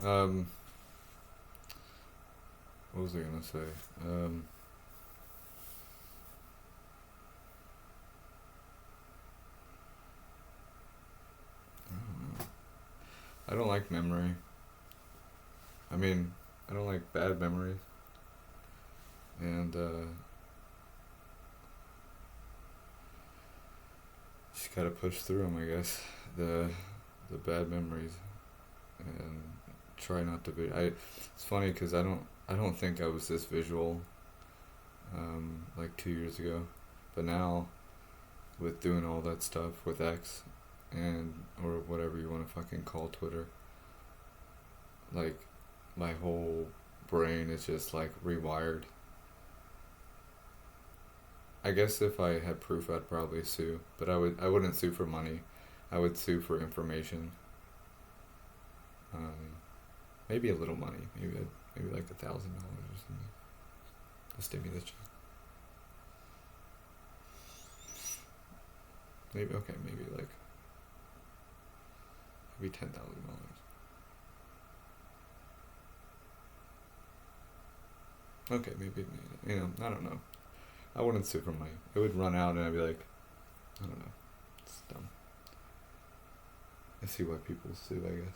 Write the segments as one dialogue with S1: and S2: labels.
S1: Um, what was I gonna say? I don't know. I don't like memory. I mean, I don't like bad memories, and just gotta push through them, I guess. The the bad memories, and try not to be. It's funny because I don't think I was this visual like 2 years ago, but now with doing all that stuff with X and or whatever you want to fucking call Twitter, like my whole brain is just like rewired. I guess if I had proof, I'd probably sue, but I wouldn't sue for money. I would sue for information. Um, maybe a little money. Maybe like $1,000 or something. A stimulus check. Maybe okay. Maybe $10,000. Okay, maybe I don't know. I wouldn't sue for money. It would run out, and I'd be like, I don't know. It's dumb. I see why people sue. I guess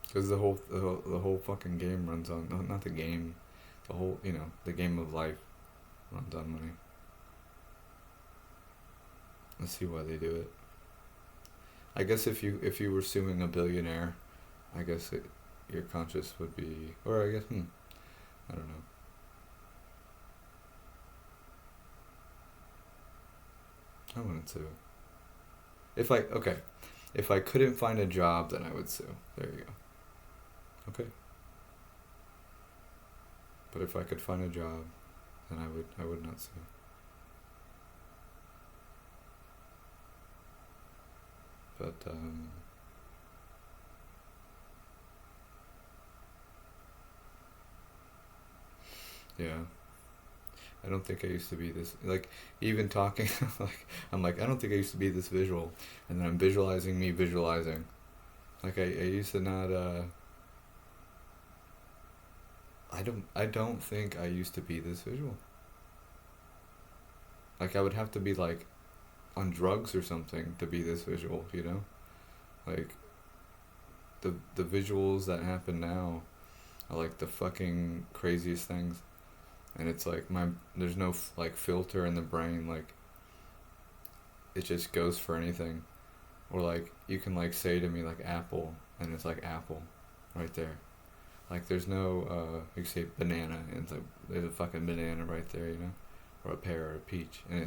S1: because the whole fucking game runs on not the game, the whole the game of life runs on money. I see why they do it. I guess if you were suing a billionaire, I guess your conscience would be, or I guess I don't know. I wouldn't sue. If I okay, if I couldn't find a job, then I would sue. There you go. Okay. But if I could find a job, then I would not sue. But yeah, I don't think I used to be this like even talking like I'm like I don't think I used to be this visual, and then I'm visualizing me visualizing. Like I used to not I don't think I used to be this visual. Like I would have to be like on drugs or something to be this visual. Like the visuals that happen now are like the fucking craziest things, and it's like there's no like filter in the brain, like it just goes for anything. Or like you can like say to me like apple, and it's like apple right there. Like there's no you can say banana, and it's like there's a fucking banana right there. Or a pear or a peach, and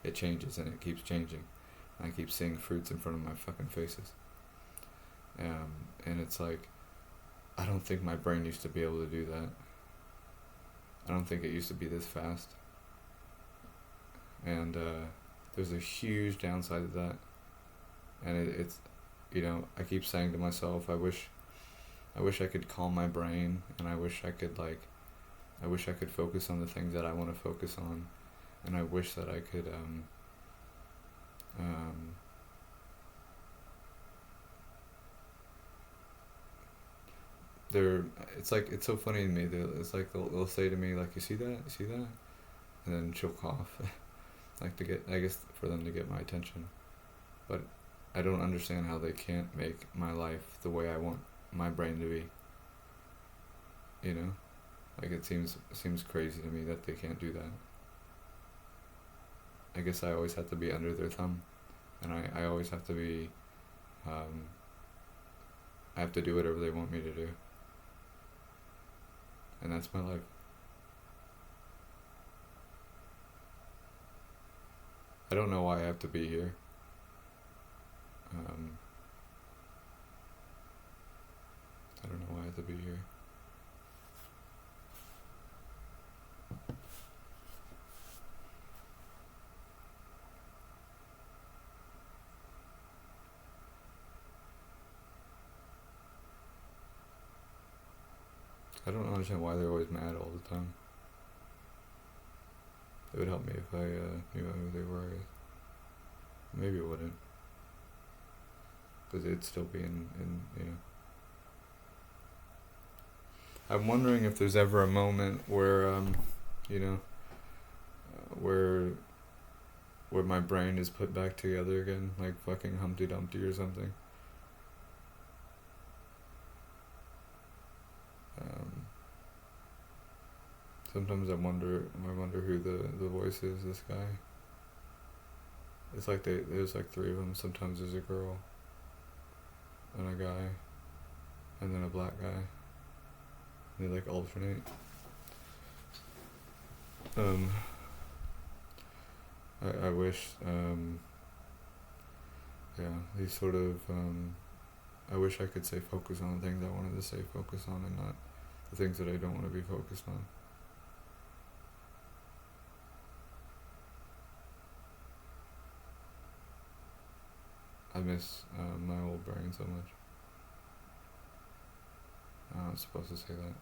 S1: it changes and it keeps changing. And I keep seeing fruits in front of my fucking faces. And it's like I don't think my brain used to be able to do that. I don't think it used to be this fast. And there's a huge downside to that. And it's I keep saying to myself, I wish I could calm my brain, and I wish I could focus on the things that I want to focus on, and I wish that I could um, they're it's so funny to me. It's like they'll say to me like, you see that, and then she'll cough, like to get, I guess, for them to get my attention. But I don't understand how they can't make my life the way I want my brain to be. You know, like it seems crazy to me that they can't do that. I guess I always have to be under their thumb, and I always have to be. Um, I have to do whatever they want me to do, and that's my life. I don't know why I have to be here. Um, I don't know why I have to be here. I don't understand why they're always mad all the time. It would help me if I knew who they were. Maybe it wouldn't, because it'd still be in, you know. I'm wondering if there's ever a moment where, you know, where my brain is put back together again, like fucking Humpty Dumpty or something. Sometimes I wonder who the voice is. This guy. It's like there's like three of them. Sometimes there's a girl, and a guy, and then a black guy. They like alternate. I wish, yeah, these sort of, I wish I could say focus on the things I wanted to say focus on and not the things that I don't want to be focused on. I miss my old brain so much. I'm not supposed to say that.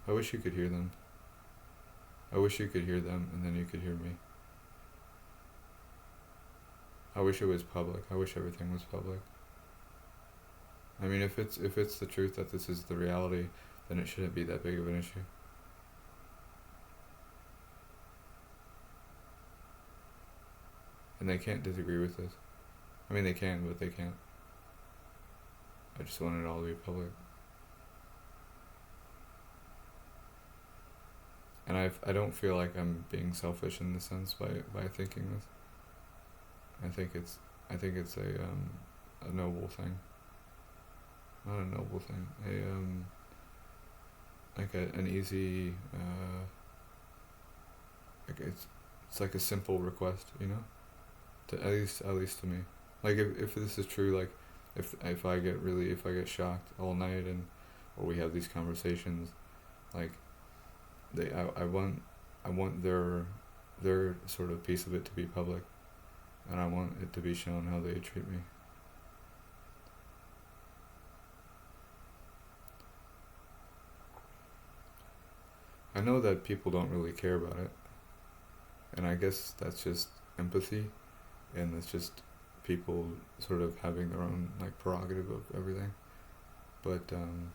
S1: I wish you could hear them. I wish you could hear them and then you could hear me. I wish it was public. I wish everything was public. I mean, if it's the truth that this is the reality, then it shouldn't be that big of an issue. And they can't disagree with this. I mean, they can, but they can't. I just want it all to be public. And I don't feel like I'm being selfish in this sense by thinking this. I think it's a noble thing. Not a noble thing. An easy like it's like a simple request, you know? To at least to me. Like if this is true, like if I get shocked all night or we have these conversations, like I want their sort of piece of it to be public, and I want it to be shown how they treat me. I know that people don't really care about it, and I guess that's just empathy, and that's just people sort of having their own like prerogative of everything, but I don't know.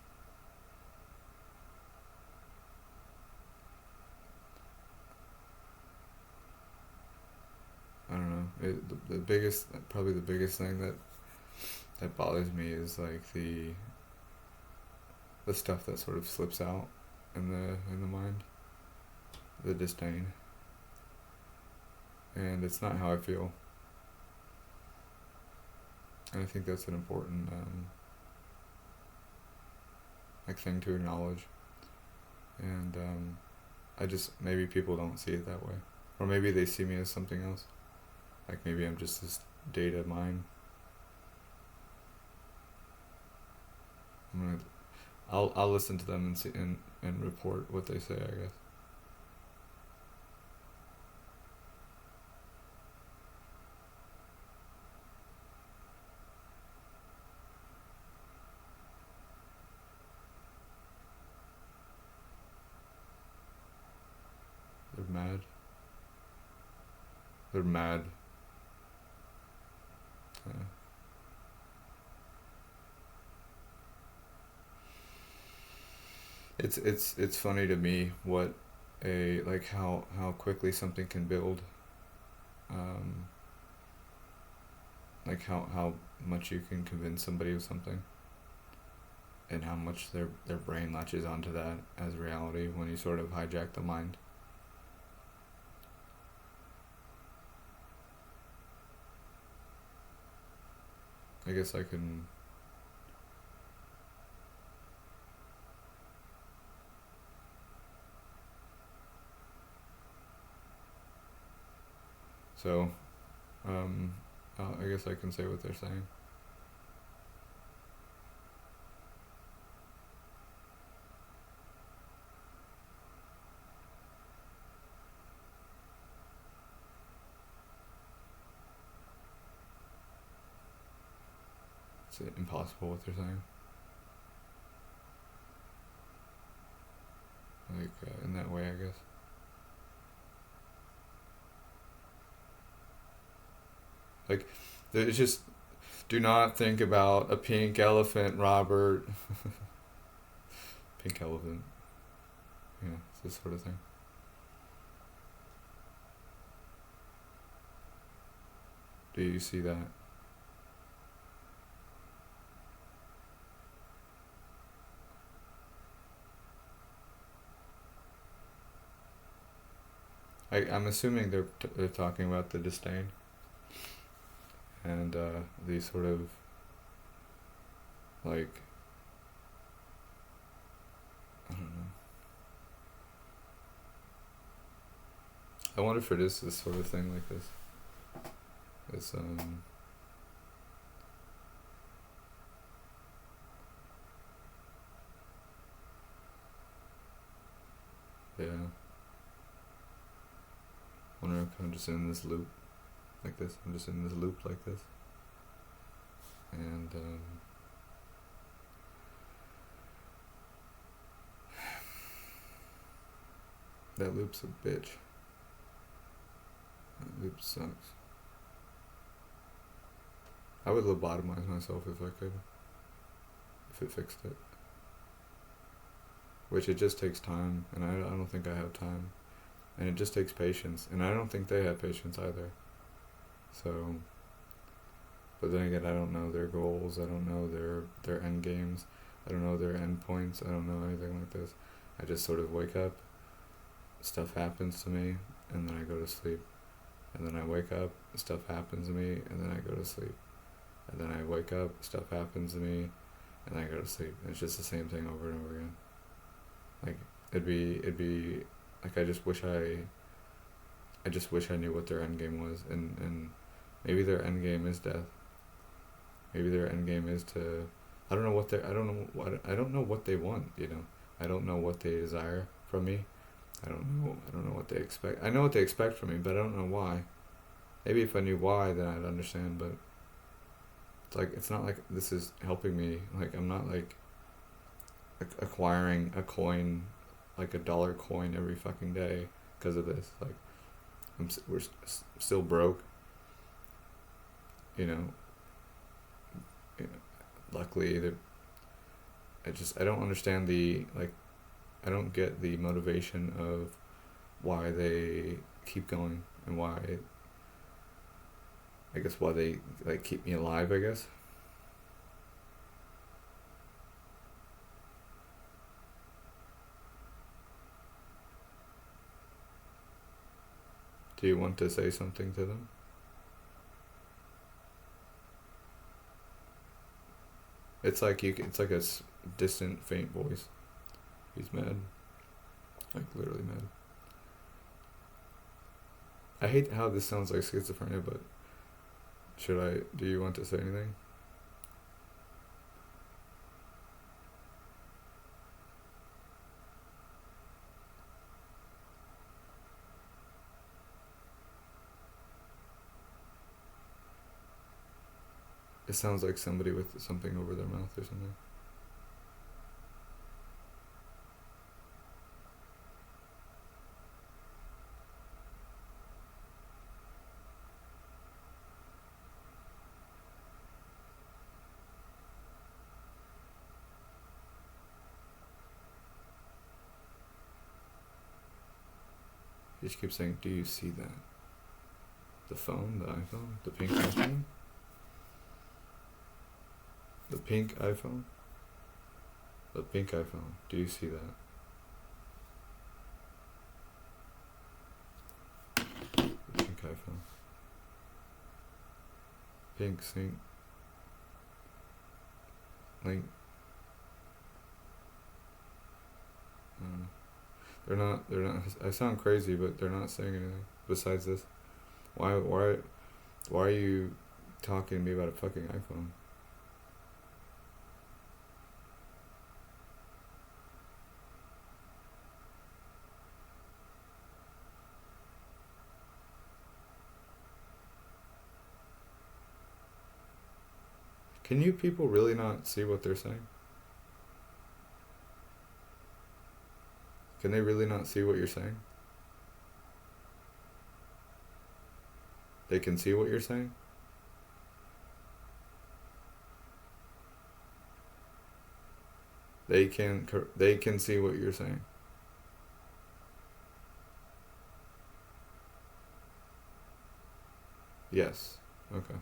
S1: Probably the biggest thing that bothers me is like the stuff that sort of slips out in the mind, the disdain, and it's not how I feel. And I think that's an important like thing to acknowledge, and maybe people don't see it that way, or maybe they see me as something else. Like maybe I'm just this data mine. I'll listen to them and see and report what they say, I guess. They're mad. They're mad. Yeah. It's funny to me what how quickly something can build, like how much you can convince somebody of something, and how much their brain latches onto that as reality when you sort of hijack the mind. I guess I can. So, I guess I can say what they're saying. It's impossible what they're saying. Like, in that way, I guess. Like, it's just, do not think about a pink elephant, Robert. Pink elephant. Yeah, it's this sort of thing. Do you see that? I'm assuming they're talking about the disdain and the sort of like, I don't know. I wonder if it is this sort of thing like this. It's yeah. I wonder if I'm just in this loop like this. I'm just in this loop like this. And that loop's a bitch. That loop sucks. I would lobotomize myself if I could. If it fixed it. Which it just takes time, and I don't think I have time. And it just takes patience, and I don't think they have patience either. So, but then again, I don't know their goals, I don't know their end games, I don't know their end points, I don't know anything like this. I just sort of wake up, stuff happens to me, and then I go to sleep. And then I wake up, stuff happens to me, and then I go to sleep. And then I wake up, stuff happens to me, and then I go to sleep. And it's just the same thing over and over again. Like, it'd be like, I just wish I knew what their end game was, and maybe their end game is death. Maybe their end game is to, I don't know what they want, you know. I don't know what they desire from me. I don't know what they expect. I know what they expect from me, but I don't know why. Maybe if I knew why, then I'd understand, but it's like, it's not like this is helping me. Like, I'm not like acquiring a coin, like a dollar coin every fucking day because of this. Like, we're still broke, you know. Luckily, I don't understand I don't get the motivation of why they keep going and why they like keep me alive, I guess. Do you want to say something to them? It's like it's like a distant, faint voice. He's mad. Like, literally mad. I hate how this sounds like schizophrenia, but do you want to say anything? It sounds like somebody with something over their mouth or something. He just keeps saying, "Do you see that? The phone, the iPhone, the pink iPhone? The pink iPhone? The pink iPhone. Do you see that?" The pink iPhone. Pink sync. Like, they're not, I sound crazy, but they're not saying anything besides this. Why are you talking to me about a fucking iPhone? Can you people really not see what they're saying? Can they really not see what you're saying? They can see what you're saying? They can see what you're saying. Yes. Okay.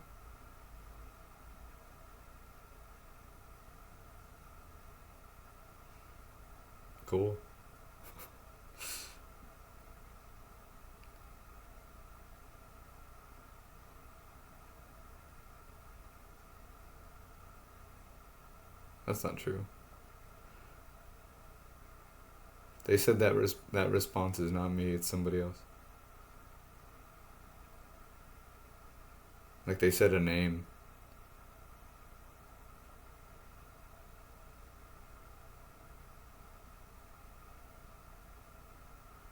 S1: Cool. That's not true. They said that response is not me. It's somebody else. Like they said a name.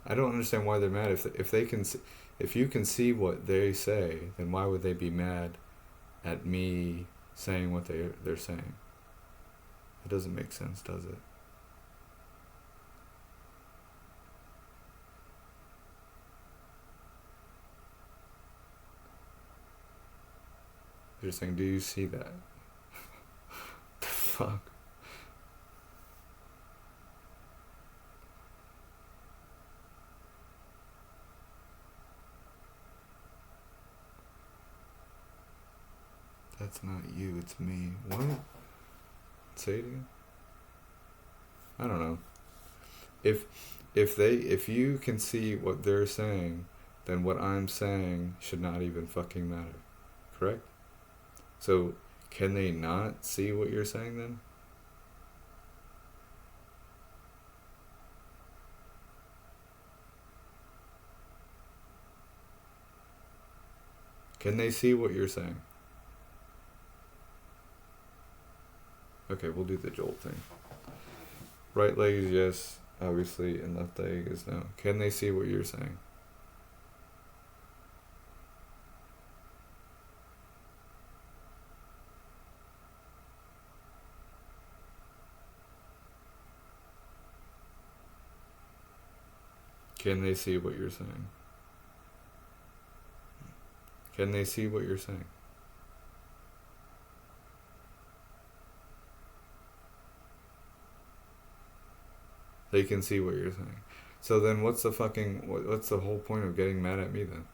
S1: I don't understand why they're mad. If they can see, if you can see what they say, then why would they be mad at me saying what they're saying? It doesn't make sense, does it? They're saying, "Do you see that?" The fuck. That's not you. It's me. What? Say it again. I don't know. If if you can see what they're saying, then what I'm saying should not even fucking matter. Correct? So can they not see what you're saying then? Can they see what you're saying? Okay, we'll do the jolt thing. Right leg is yes, obviously, and left leg is no. Can they see what you're saying? Can they see what you're saying? Can they see what you're saying? They can see what you're saying. So then what's what's the whole point of getting mad at me then?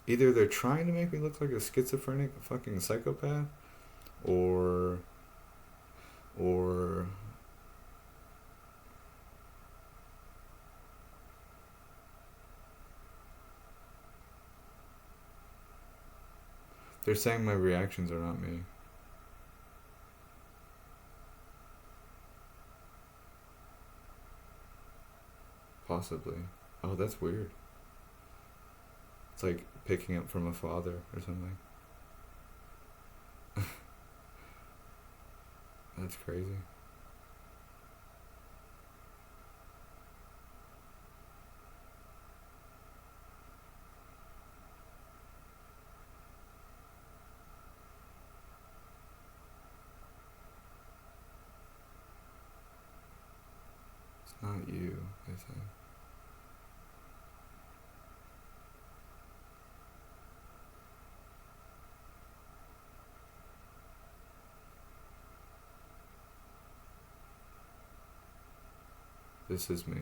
S1: Either they're trying to make me look like a schizophrenic fucking psychopath, or or they're saying my reactions are not me. Possibly. Oh, that's weird. It's like picking up from a father or something. That's crazy. It's not you, they say. This is me.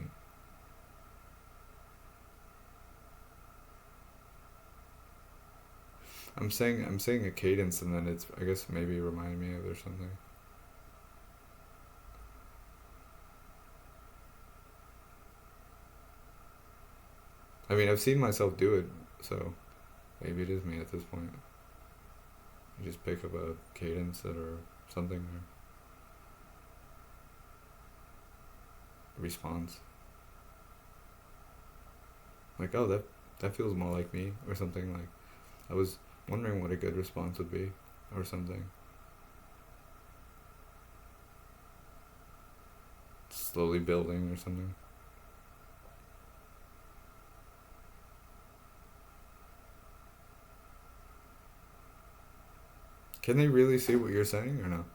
S1: I'm saying a cadence, and then it's, I guess, maybe remind me of or something. I mean, I've seen myself do it, so maybe it is me at this point. You just pick up a cadence that or something or response. Like, oh, that feels more like me or something. Like, I was wondering what a good response would be or something. Slowly building or something. Can they really see what you're saying or no?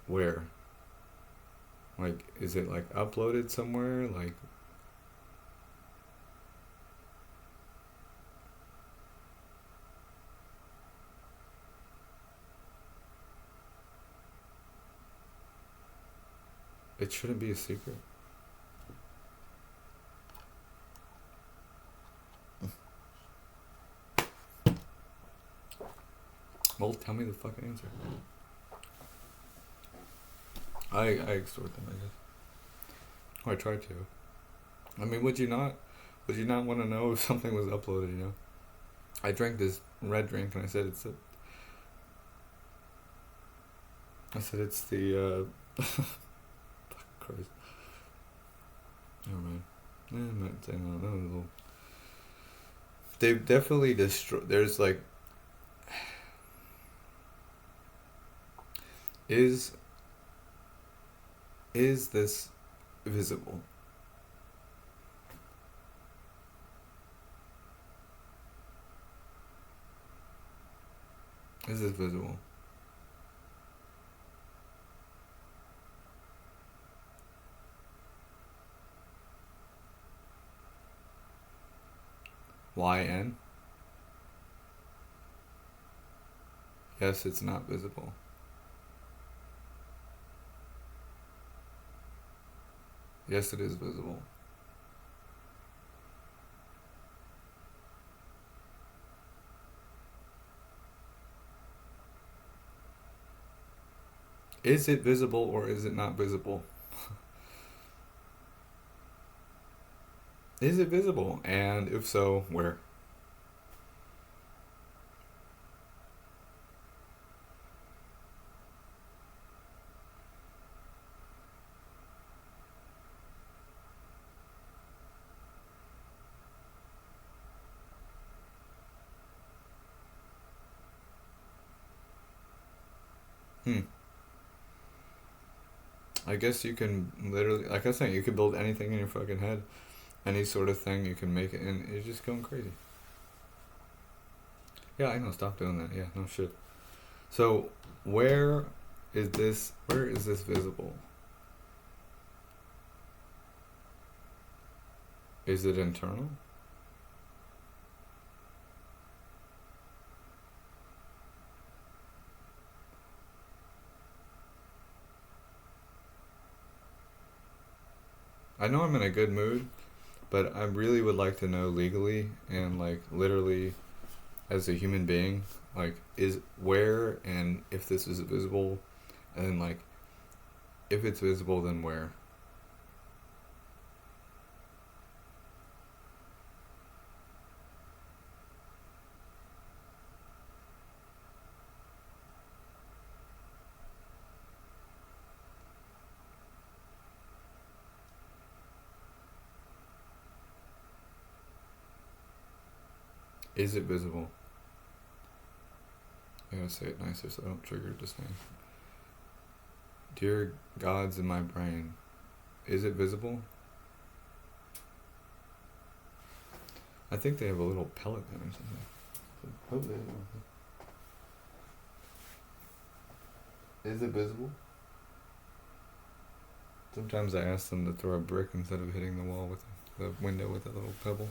S1: Where? Like, is it like uploaded somewhere? Like, It shouldn't be a secret. Well, tell me the fucking answer. I extort them, I guess. Or I try to. I mean, would you not want to know if something was uploaded, you know? I drank this red drink and I said it's the, Christ. Never mind. I'm not saying no. They've definitely destroyed, there's like, is this visible? Is this visible? YN? Yes, it's not visible. Yes, it is visible. Is it visible or is it not visible? Is it visible? And if so, where? I guess you can literally, like I was saying, you can build anything in your fucking head. Any sort of thing, you can make it, and it's just going crazy. Yeah, I know, stop doing that. Yeah, no shit. So, where is this visible? Is it internal? I know I'm in a good mood, but I really would like to know legally and like literally as a human being, like is where and if this is visible, and then like if it's visible, then where? Is it visible? I gotta say it nicer so I don't trigger disdain. Dear gods in my brain, is it visible? I think they have a little pellet gun or something. Is it visible? Sometimes I ask them to throw a brick instead of hitting the wall with the window with a little pebble.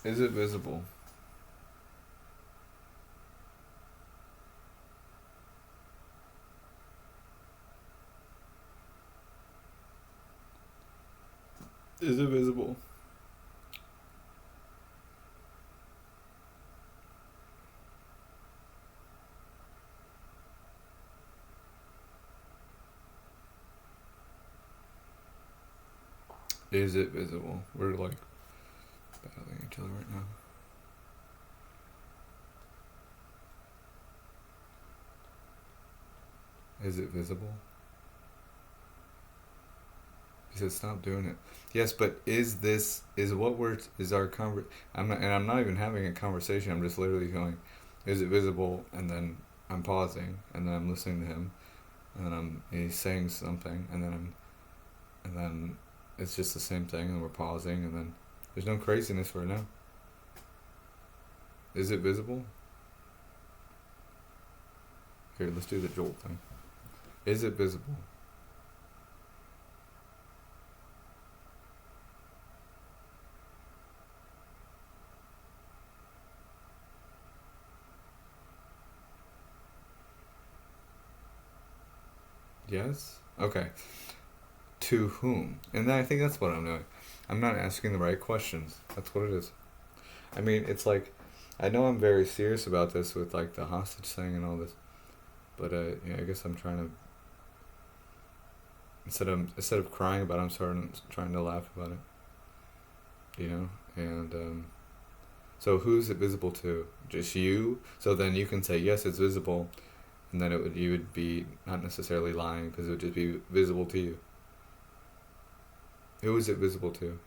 S1: Is it visible? Is it visible? Is it visible? We're like battling each other right now. Is it visible? He said, "Stop doing it." Yes, but is our I'm not even having a conversation. I'm just literally going, "Is it visible?" And then I'm pausing, and then I'm listening to him, and then he's saying something, and then it's just the same thing, and we're pausing, and then there's no craziness right now. Is it visible? Here, let's do the jolt thing. Is it visible? Yes? Okay. To whom? And I think that's what I'm doing. I'm not asking the right questions. That's what it is. I mean, it's like, I know I'm very serious about this with like the hostage thing and all this, but yeah, I guess I'm trying to instead of crying about it, I'm starting trying to laugh about it. And so who's it visible to? Just you? So then you can say yes, it's visible, and then you would be not necessarily lying because it would just be visible to you. Who is it visible to?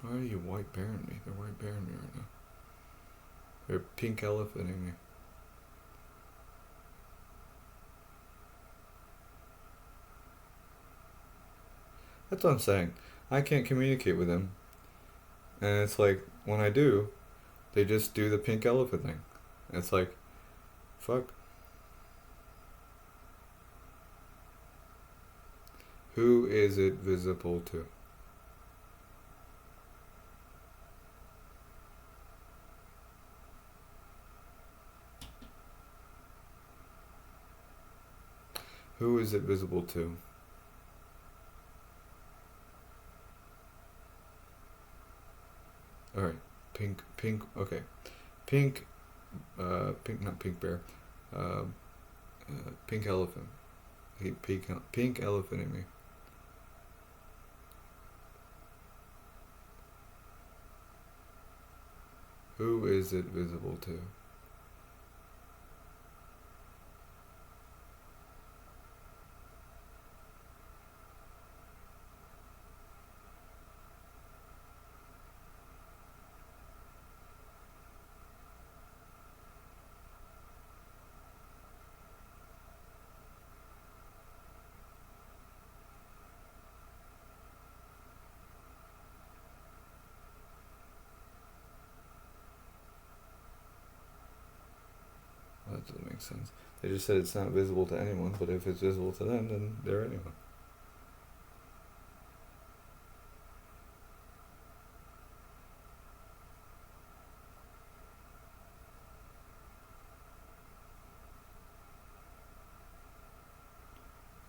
S1: Why are you white bearing me? They're white bearing me right now. They're pink elephanting me. That's what I'm saying. I can't communicate with them. And it's like, when I do, they just do the pink elephant thing. And it's like, fuck. Who is it visible to? Who is it visible to? Alright. Pink, okay. Pink, not pink bear. Uh, pink elephant. Pink elephant in me. Who is it visible to? Well, that doesn't make sense. They just said it's not visible to anyone, but if it's visible to them, then they're anyone.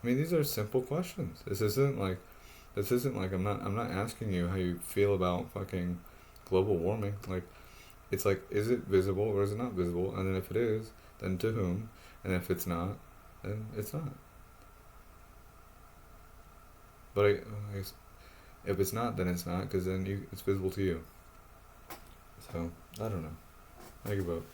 S1: I mean, these are simple questions. This isn't like I'm not asking you how you feel about fucking global warming. Like, it's like, is it visible or is it not visible? And then if it is, then to whom? And if it's not, then it's not. But if it's not, then it's not, because then it's visible to you. So I don't know. How do you vote?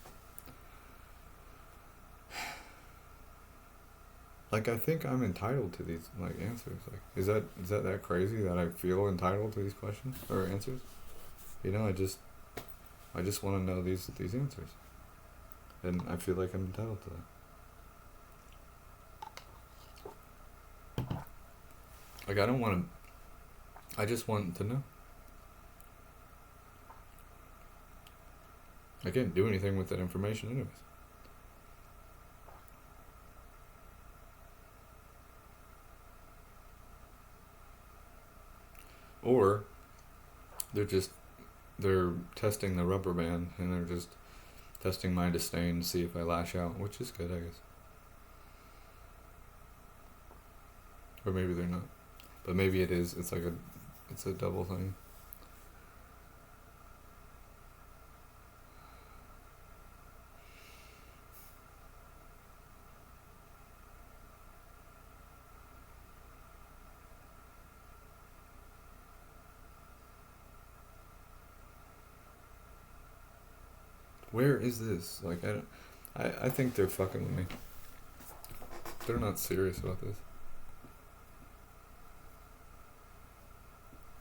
S1: Like, I think I'm entitled to these like answers. Like, is that crazy that I feel entitled to these questions or answers? I just want to know these answers, and I feel like I'm entitled to that. Like, I don't want to. I just want to know. I can't do anything with that information, anyways. Or they're testing the rubber band and they're just testing my disdain to see if I lash out, which is good, I guess. Or maybe they're not. But maybe it is. It's a double thing. Where is this? Like, I think they're fucking with me. They're not serious about this.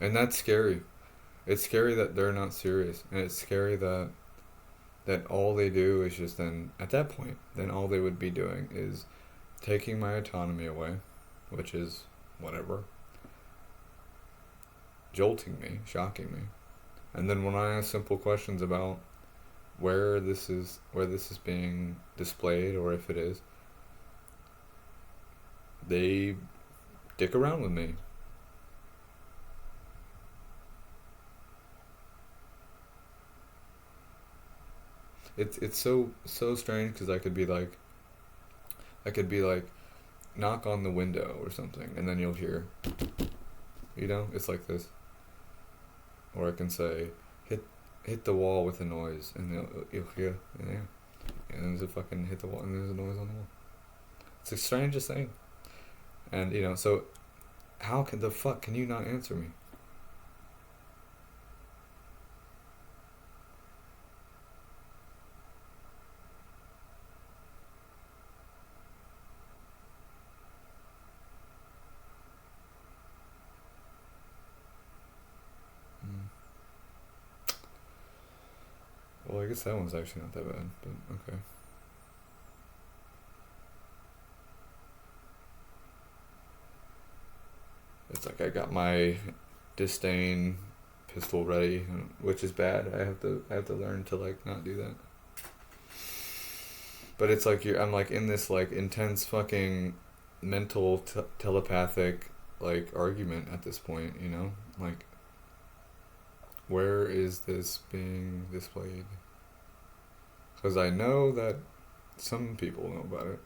S1: And that's scary. It's scary that they're not serious. And it's scary that all they do is just then, at that point, then all they would be doing is taking my autonomy away, which is whatever. jolting me, shocking me. And then when I ask simple questions about where this is being displayed, or if it is, they dick around with me. It's so strange because I could be like, knock on the window or something, and then you'll hear, it's like this. Or I can say, hit the wall with a noise, and you'll hear, yeah, and there's a fucking hit the wall, and there's a noise on the wall. It's the strangest thing, and so how can the fuck can you not answer me? Mm. Well, I guess that one's actually not that bad, but okay. It's like I got my disdain pistol ready, which is bad. I have to learn to like not do that. But it's like I'm like in this like intense fucking mental telepathic like argument at this point, like where is this being displayed? Because I know that some people know about it.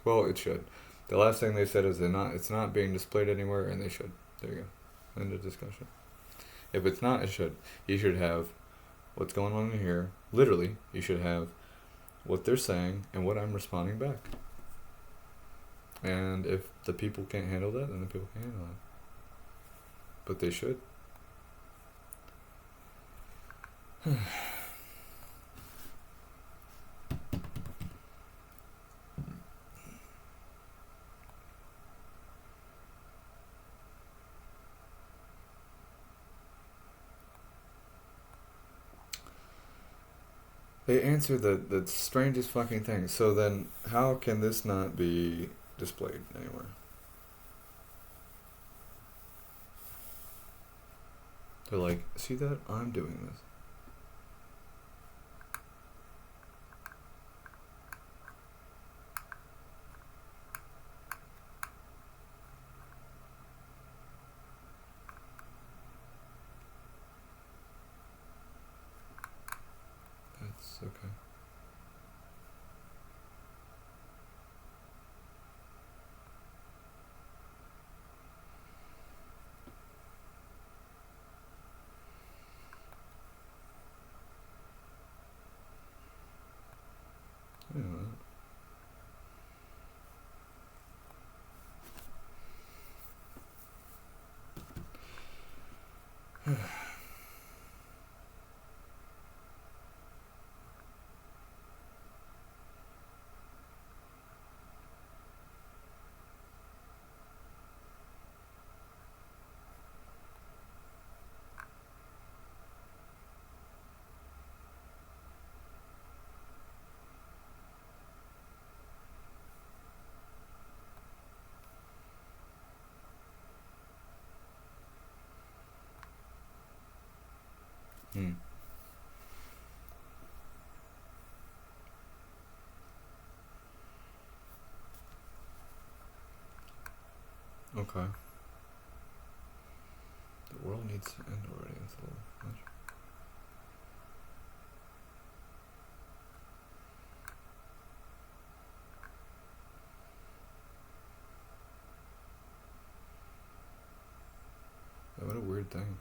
S1: Well, it should. The last thing they said is it's not being displayed anywhere, and they should. There you go. End of discussion. If it's not, it should. You should have what's going on in here. Literally, you should have what they're saying and what I'm responding back. And if the people can't handle that, then the people can't handle that. But they should. They answer the strangest fucking thing. So then, how can this not be displayed anywhere? They're like, see that? I'm doing this. That's okay. I know that. Hmm. Okay. The world needs to end already. That's a little much. Yeah, what a weird thing.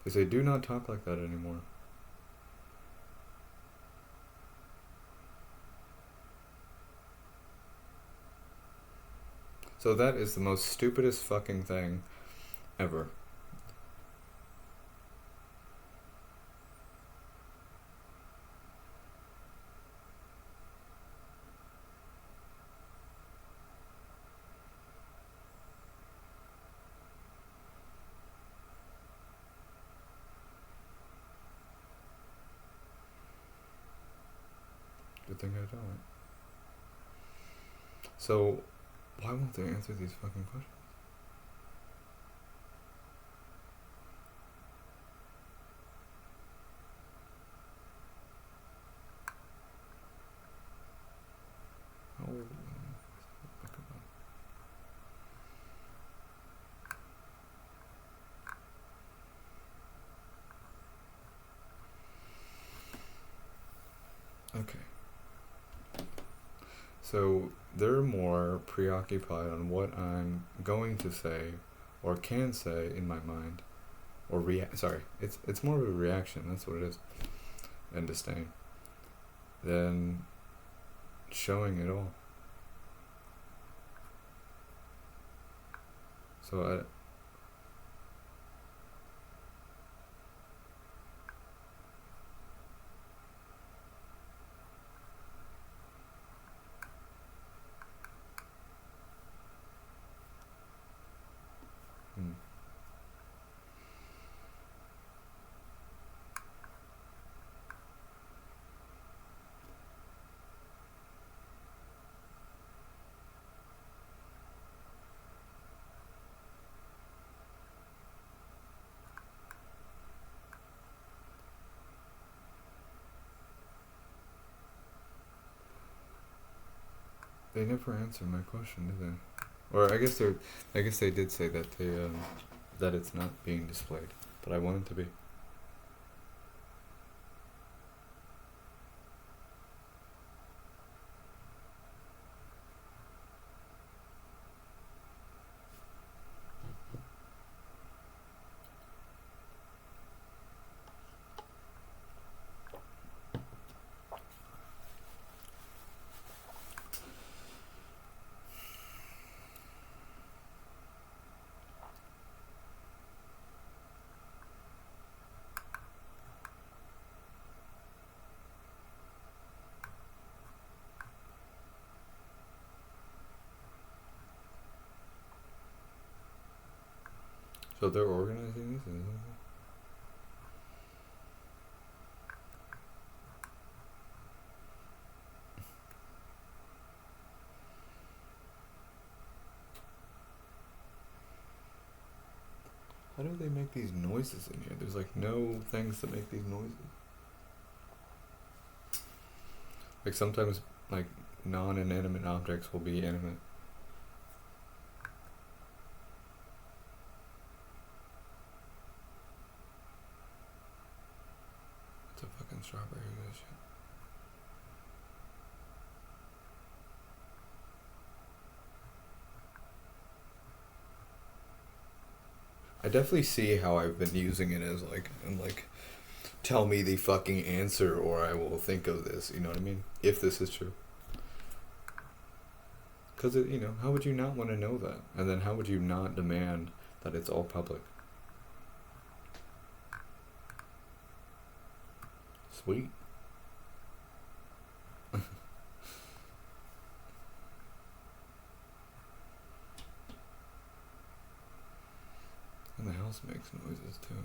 S1: They say, do not talk like that anymore. So that is the most stupidest fucking thing ever. Good thing I don't. So, why won't they answer these fucking questions? Oh, okay. So they're more preoccupied on what I'm going to say or can say in my mind, or it's more of a reaction. That's what it is, and disdain, than showing it all. So hmm. They never answered my question, did they? Or I guess they did say that that it's not being displayed, but I want it to be. So they're organizing these? How do they make these noises in here? There's like no things to make these noises. Like sometimes like non-inanimate objects will be animate. It's a fucking strawberry with this shit. I definitely see how I've been using it as like, and like, tell me the fucking answer or I will think of this, you know what I mean? If this is true. Because, how would you not want to know that? And then how would you not demand that it's all public? Sweet. And the house makes noises too.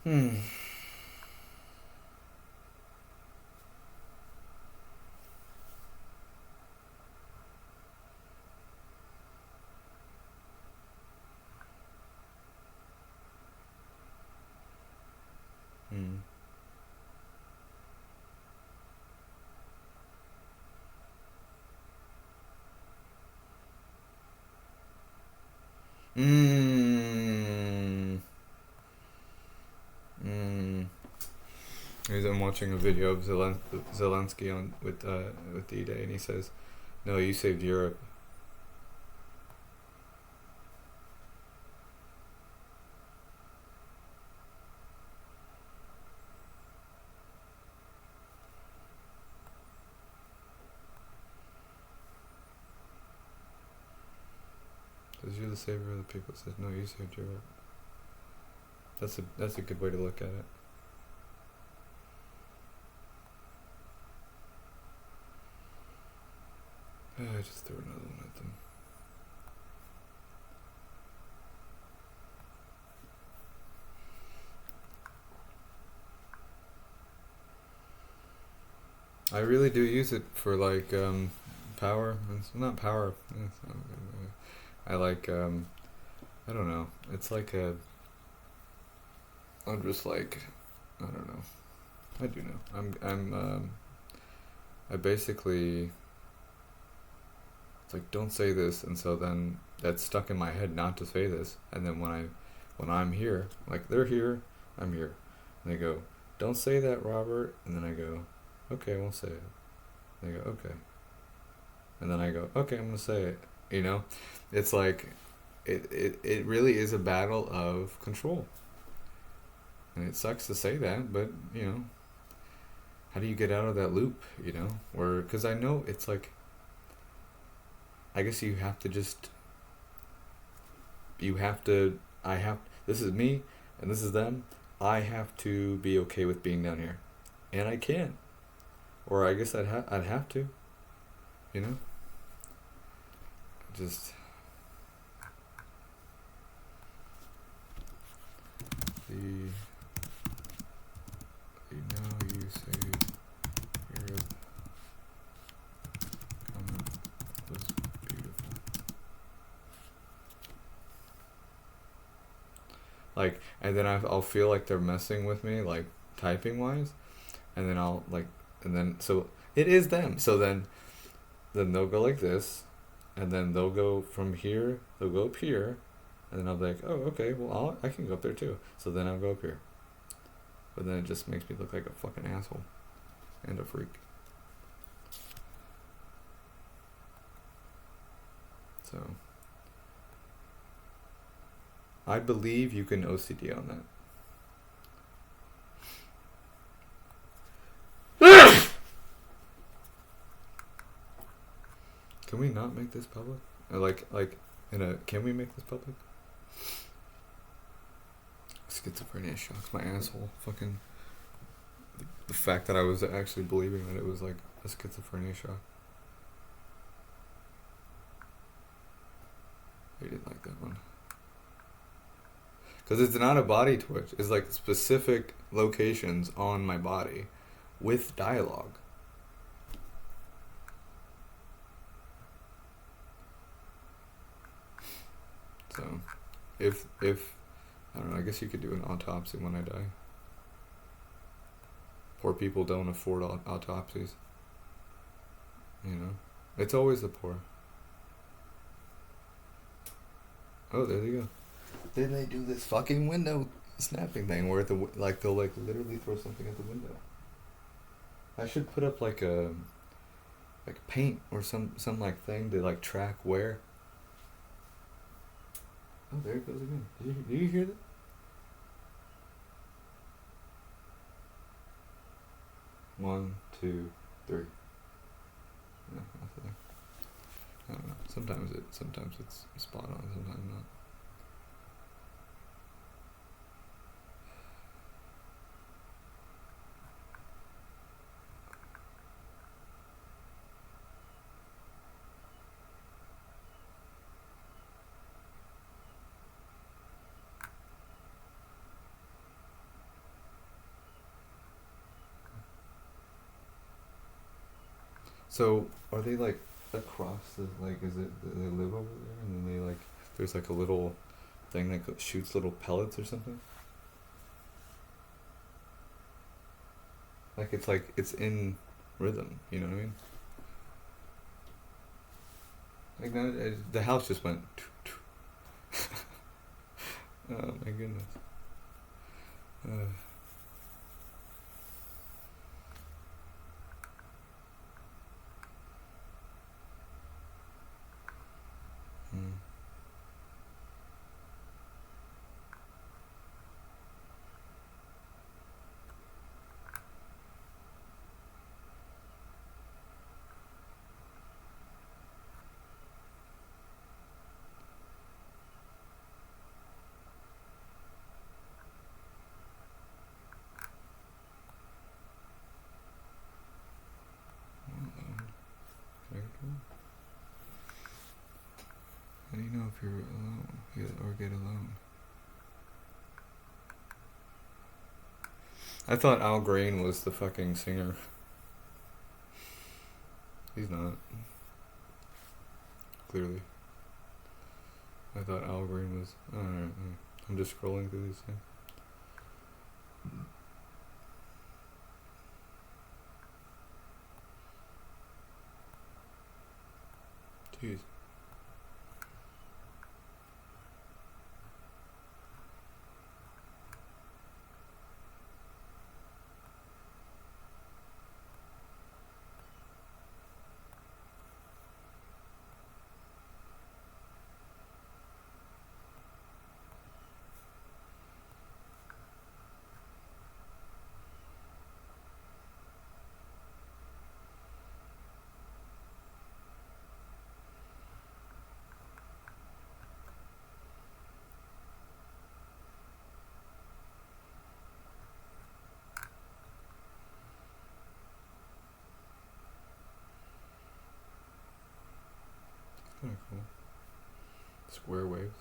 S1: Hmm. Hmm. Mmm. Mmm. I'm watching a video of Zelensky on with D-Day, and he says, "No, you saved Europe." the savior of the people. It says, no, you saved Europe. That's a good way to look at it. I just threw another one at them. I really do use it for like power. It's not power. I like I don't know. It's like a. I'm just like, I don't know. I do know. I basically. It's like, don't say this, and so then that's stuck in my head not to say this, and then when I'm here, like they're here, I'm here, and they go, don't say that, Robert, and then I go, okay, I won't say it. And they go, okay, and then I go, okay, I'm gonna say it. You know, it's like, it really is a battle of control, and it sucks to say that, but you know, how do you get out of that loop? You know, where because I know it's like. I guess you have to just. This is me, and this is them. I have to be okay with being down here, and I can't, or I guess I'd have to, you know. Just. You say Europe. Was beautiful. Like, and then I'll feel like they're messing with me, like typing wise, and then I'll like, and then so it is them. So then they'll go like this, and then they'll go from here. They'll go up here, and then I'll be like, oh, okay, well I can go up there too. So then I'll go up here, but then it just makes me look like a fucking asshole, and a freak. So, I believe you can OCD on that. Can we not make this public? Or can we make this public? Schizophrenia shocks my asshole. Fucking, the fact that I was actually believing that it was like a schizophrenia shock. I didn't like that one. Because it's not a body twitch. It's like specific locations on my body with dialogue. So, if I don't know, I guess you could do an autopsy when I die. Poor people don't afford autopsies. You know? It's always the poor. Oh, there they go. Then they do this fucking window snapping thing where they'll literally throw something at the window. I should put up like paint or some like thing to like track where. Oh, there it goes again. Did you hear that? One, two, three. Yeah, nothing. I don't know. Sometimes it's spot on, sometimes not. So are they like across the is it do they live over there and then they like there's like a little thing that shoots little pellets or something? Like it's in rhythm, you know what I mean? Like now the house just went. Oh my goodness. How do you know if you're alone or get alone? I thought Al Green was the fucking singer. He's not. Clearly. I thought Al Green was. Alright, I'm just scrolling through these things. Jeez. Kind of cool. Square waves.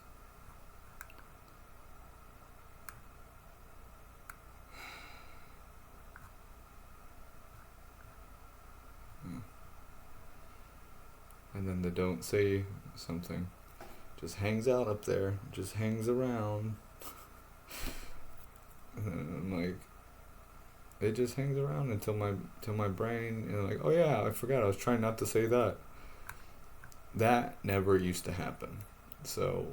S1: And then the don't say something just hangs out up there, just hangs around. And then I'm like, it just hangs around until my brain, like, oh yeah, I forgot, I was trying not to say that. That never used to happen. So,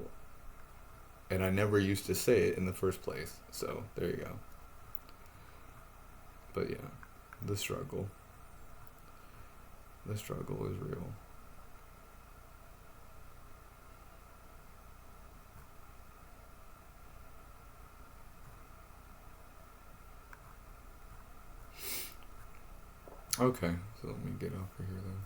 S1: and I never used to say it in the first place. So, there you go. But yeah, the struggle. The struggle is real. Okay, so let me get off of here then.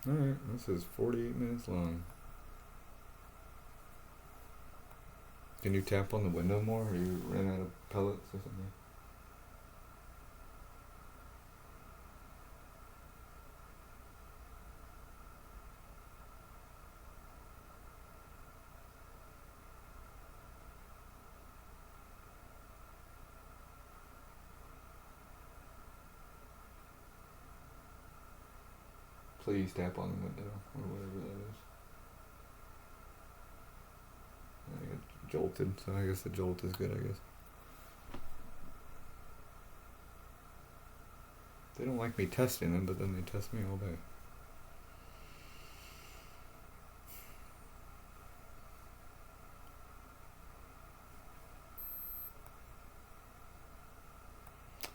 S1: Alright, this is 48 minutes long. Can you tap on the window more, or you ran out of pellets or something? Please tap on the window, or whatever that is. I got jolted, so I guess the jolt is good, I guess. They don't like me testing them, but then they test me all day.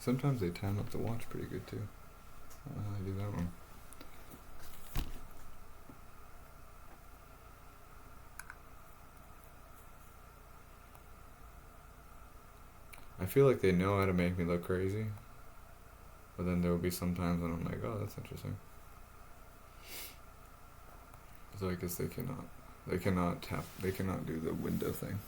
S1: Sometimes they time up the watch pretty good too. I don't know how they do that one. I feel like they know how to make me look crazy, but then there will be some times when I'm like, oh, that's interesting. So I guess they cannot do the window thing.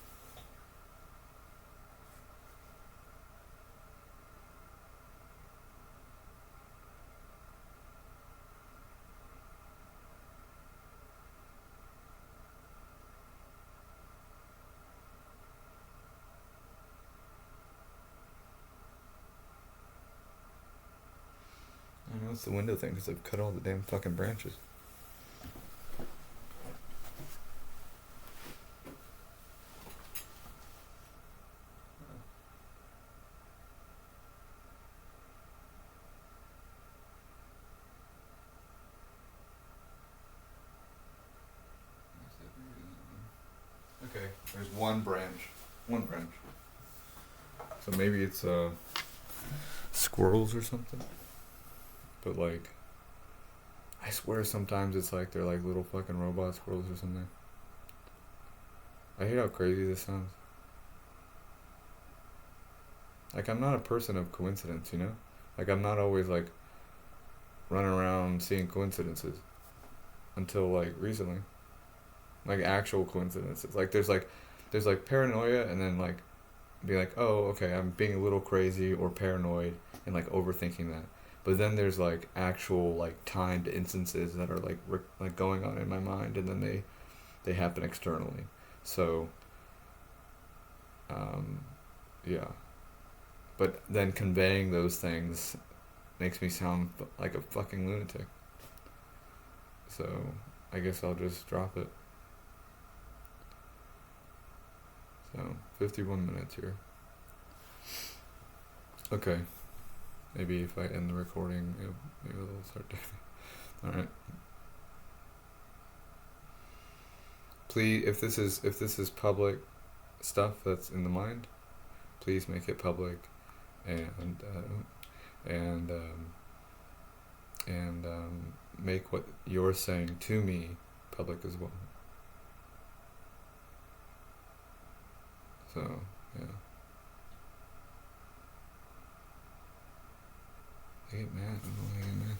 S1: I know it's the window thing because I've cut all the damn fucking branches. Okay, there's one branch. So maybe it's squirrels or something. But like, I swear sometimes it's like they're like little fucking robot squirrels or something. I hate how crazy this sounds. Like, I'm not a person of coincidence, you know? Like, I'm not always like running around seeing coincidences until like recently. Like actual coincidences. Like there's like paranoia, and then like be like, oh, okay, I'm being a little crazy or paranoid and like overthinking that. But then there's like actual like timed instances that are like like going on in my mind, and then they happen externally. So um, yeah. But then conveying those things makes me sound like a fucking lunatic. So I guess I'll just drop it. So 51 minutes here. Okay. Maybe if I end the recording, maybe it'll start doing it. All right. Please, if this is public stuff that's in the mind, please make it public, and and make what you're saying to me public as well. So yeah, they get mad. I don't know why they get mad.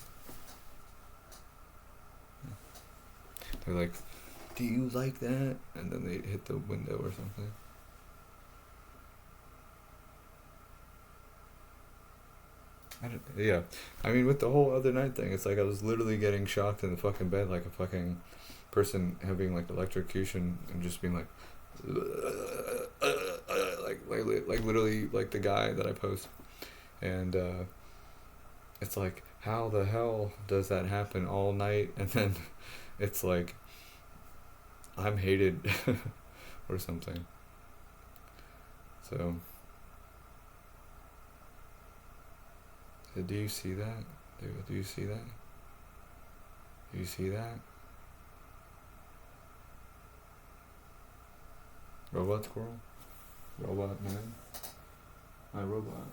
S1: They're like, "Do you like that?" And then they hit the window or something. Yeah, I mean, with the whole other night thing, it's like I was literally getting shocked in the fucking bed like a fucking person having like electrocution and just being like, like literally like the guy that I post, and it's like, how the hell does that happen all night? And then it's like I'm hated or something. So do you see that? Do you see that? Do you see that? Robot squirrel? Robot man? My robot.